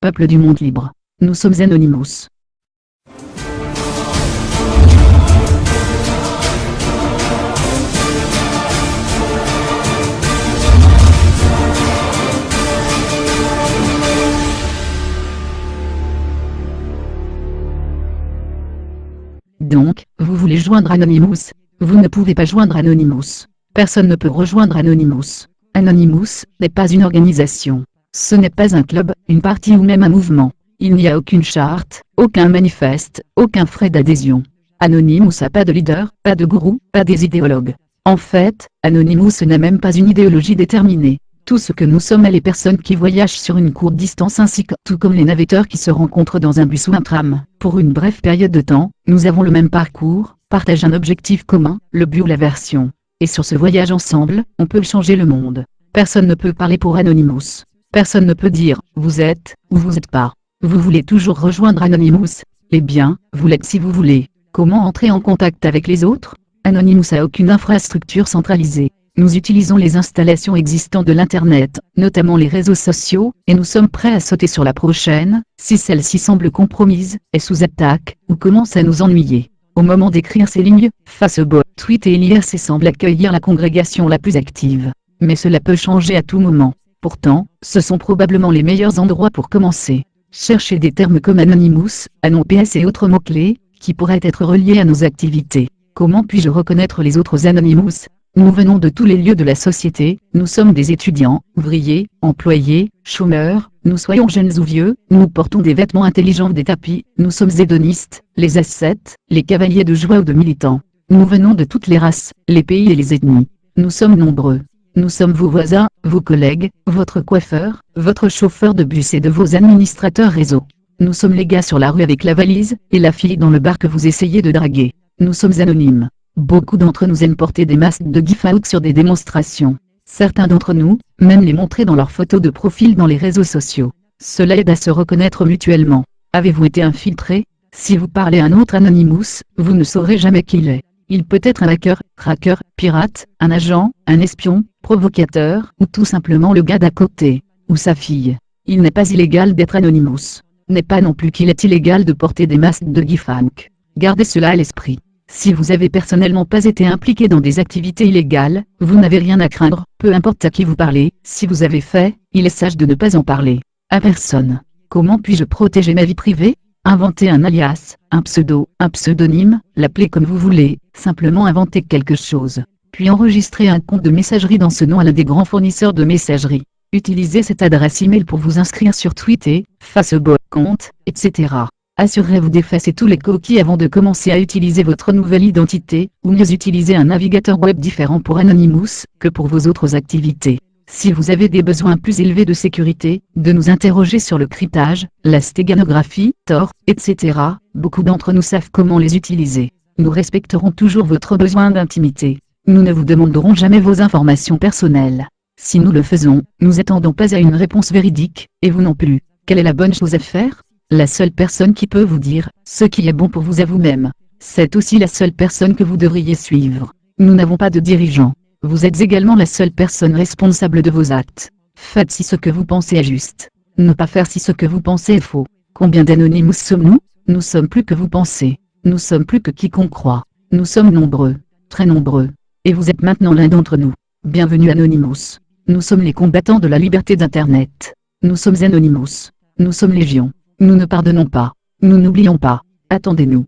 peuple du monde libre. Nous sommes Anonymous. Donc, vous voulez joindre Anonymous? Vous ne pouvez pas joindre Anonymous. Personne ne peut rejoindre Anonymous. Anonymous n'est pas une organisation. Ce n'est pas un club, une partie ou même un mouvement. Il n'y a aucune charte, aucun manifeste, aucun frais d'adhésion. Anonymous n'a pas de leader, pas de gourou, pas des idéologues. En fait, Anonymous n'a même pas une idéologie déterminée. Tout ce que nous sommes est les personnes qui voyagent sur une courte distance ainsi que tout comme les navetteurs qui se rencontrent dans un bus ou un tram. Pour une brève période de temps, nous avons le même parcours, partagent un objectif commun, le but ou la version. Et sur ce voyage ensemble, on peut changer le monde. Personne ne peut parler pour Anonymous. Personne ne peut dire « vous êtes » ou « vous n'êtes pas ». Vous voulez toujours rejoindre Anonymous? Eh bien, vous l'êtes si vous voulez. Comment entrer en contact avec les autres? Anonymous n'a aucune infrastructure centralisée. Nous utilisons les installations existantes de l'Internet, notamment les réseaux sociaux, et nous sommes prêts à sauter sur la prochaine, si celle-ci semble compromise, est sous attaque, ou commence à nous ennuyer. Au moment d'écrire ces lignes, Facebook, Twitter et l'IRC semblent accueillir la congrégation la plus active. Mais cela peut changer à tout moment. Pourtant, ce sont probablement les meilleurs endroits pour commencer. Cherchez des termes comme Anonymous, AnonPS et autres mots-clés, qui pourraient être reliés à nos activités. Comment puis-je reconnaître les autres Anonymous? Nous venons de tous les lieux de la société, nous sommes des étudiants, ouvriers, employés, chômeurs, nous soyons jeunes ou vieux, nous portons des vêtements intelligents des tapis, nous sommes hédonistes, les ascètes, les cavaliers de joie ou de militants. Nous venons de toutes les races, les pays et les ethnies. Nous sommes nombreux. Nous sommes vos voisins, vos collègues, votre coiffeur, votre chauffeur de bus et de vos administrateurs réseau. Nous sommes les gars sur la rue avec la valise, et la fille dans le bar que vous essayez de draguer. Nous sommes anonymes. Beaucoup d'entre nous aiment porter des masques de give out sur des démonstrations. Certains d'entre nous, même les montrer dans leurs photos de profil dans les réseaux sociaux. Cela aide à se reconnaître mutuellement. Avez-vous été infiltré? Si vous parlez à un autre Anonymous, vous ne saurez jamais qui il est. Il peut être un hacker, cracker, pirate, un agent, un espion, provocateur, ou tout simplement le gars d'à côté, ou sa fille. Il n'est pas illégal d'être Anonymous. N'est pas non plus qu'il est illégal de porter des masques de give-out. Gardez cela à l'esprit. Si vous avez personnellement pas été impliqué dans des activités illégales, vous n'avez rien à craindre, peu importe à qui vous parlez. Si vous avez fait, il est sage de ne pas en parler à personne. Comment puis-je protéger ma vie privée? Inventez un alias, un pseudo, un pseudonyme, l'appelez comme vous voulez, simplement inventez quelque chose. Puis enregistrez un compte de messagerie dans ce nom à l'un des grands fournisseurs de messagerie. Utilisez cette adresse email pour vous inscrire sur Twitter, Facebook, compte, etc. Assurez-vous d'effacer tous les cookies avant de commencer à utiliser votre nouvelle identité, ou mieux utilisez un navigateur web différent pour Anonymous que pour vos autres activités. Si vous avez des besoins plus élevés de sécurité, de nous interroger sur le cryptage, la stéganographie, Tor, etc., beaucoup d'entre nous savent comment les utiliser. Nous respecterons toujours votre besoin d'intimité. Nous ne vous demanderons jamais vos informations personnelles. Si nous le faisons, nous attendons pas à une réponse véridique, et vous non plus. Quelle est la bonne chose à faire? La seule personne qui peut vous dire ce qui est bon pour vous à vous-même. C'est aussi la seule personne que vous devriez suivre. Nous n'avons pas de dirigeant. Vous êtes également la seule personne responsable de vos actes. Faites si ce que vous pensez est juste. Ne pas faire si ce que vous pensez est faux. Combien d'Anonymous sommes-nous? Nous sommes plus que vous pensez. Nous sommes plus que quiconque croit. Nous sommes nombreux. Très nombreux. Et vous êtes maintenant l'un d'entre nous. Bienvenue Anonymous. Nous sommes les combattants de la liberté d'Internet. Nous sommes Anonymous. Nous sommes légion. Nous ne pardonnons pas. Nous n'oublions pas. Attendez-nous.